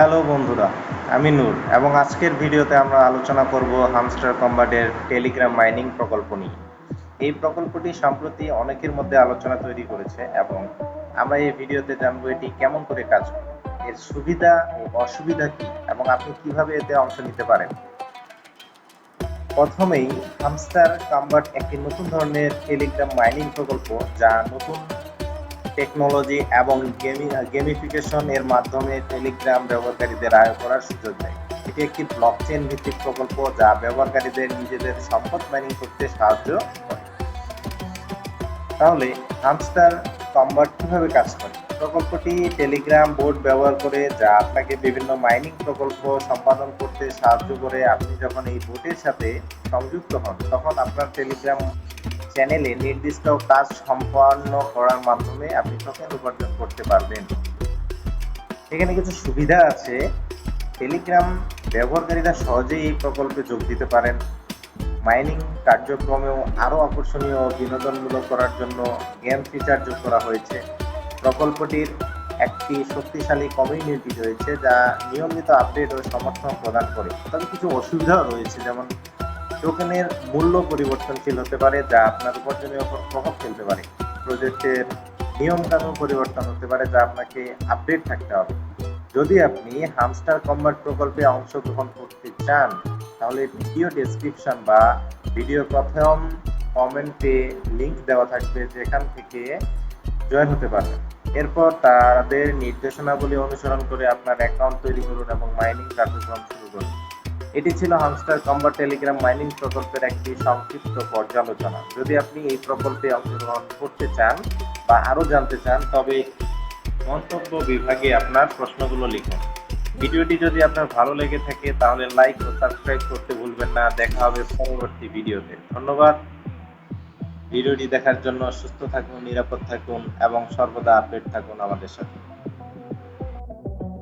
Hello বন্ধুরা, আমি নূর এবং আজকের ভিডিওতে আমরা আলোচনা করব হামস্টার কম্বাটের টেলিগ্রাম মাইনিং প্রকল্প নিয়ে। এই প্রকল্পটি সম্প্রতি অনেকের মধ্যে আলোচনা তৈরি করেছে এবং আমরা এই ভিডিওতে জানবো এটি কেমন করে কাজ করে, এর সুবিধা ও অসুবিধা কি এবং আপনি কিভাবে এতে অংশ নিতে পারেন। প্রথমেই হামস্টার কম্বাট একটি নতুন ধরনের টেলিগ্রাম মাইনিং প্রকল্প, যা নতুন টেকনোলজি এবং গেমিফিকেশন এর মাধ্যমে টেলিগ্রাম ব্যবহারকারীদের আয় করার সুযোগ দেয়। এটি একটি ব্লকচেন ভিত্তিক প্রকল্প যা ব্যবহারকারীদের নিজেদের সম্পদ মাইনিং করতে সাহায্য করে। তাহলে হামস্টার কম্বাট কিভাবে কাজ করে? প্রকল্পটি টেলিগ্রাম বোর্ড ব্যবহার করে, যা আপনাকে বিভিন্ন মাইনিং প্রকল্প সম্পাদন করতে সাহায্য করে। আপনি যখন এই বোর্ডের সাথে সংযুক্ত হন, তখন আপনার টেলিগ্রাম চ্যানেলে নির্দিষ্ট কাজ সম্পন্ন করার মাধ্যমে আপনি টোকেন উপার্জন করতে পারবেন। এখানে কিছু সুবিধা আছে। টেলিগ্রাম ব্যবহারকারীরা সহজেই এই প্রকল্পে যোগ দিতে পারেন। মাইনিং কার্যক্রমেও আরও আকর্ষণীয় ও বিনোদনমূলক করার জন্য গেম ফিচার যোগ করা হয়েছে। প্রকল্পটির একটি শক্তিশালী কমিউনিটি রয়েছে, যা নিয়মিত আপডেট ও সমর্থন প্রদান করে। তবে কিছু অসুবিধাও রয়েছে, যেমন টোকেনের মূল্য পরিবর্তনশীল হতে পারে, যা আপনার উপার্জনের উপর প্রভাব ফেলতে পারে। প্রজেক্টের নিয়মকানুন পরিবর্তন হতে পারে, যা আপনাকে আপডেট থাকতে হবে। যদি আপনি হামস্টার কম্বাট প্রকল্পে অংশগ্রহণ করতে চান, তাহলে ভিডিও ডেসক্রিপশন বা ভিডিও প্রথম কমেন্টে লিংক দেওয়া থাকবে, যেখান থেকে জয়েন হতে পারবেন। এরপর তাদের নির্দেশনাবলী অনুসরণ করে আপনার অ্যাকাউন্ট তৈরি করুন এবং মাইনিং কার্যক্রম শুরু করুন। এটি ছিল হামস্টার কম্বাট টেলিগ্রাম মাইনিং প্রকল্পের একটি সংক্ষিপ্ত পর্যালোচনা। যদি আপনি এই প্রকল্পে অংশগ্রহণ করতে চান বা আরও জানতে চান, তবে মন্তব্য বিভাগে আপনার প্রশ্নগুলো লিখুন। ভিডিওটি যদি আপনার ভালো লেগে থাকে, তাহলে লাইক ও সাবস্ক্রাইব করতে ভুলবেন না। দেখা হবে পরবর্তী ভিডিওতে। ধন্যবাদ। ভিডিওটি দেখার জন্য। সুস্থ থাকুন, নিরাপদ থাকুন এবং সর্বদা আপডেট থাকুন আমাদের সাথে।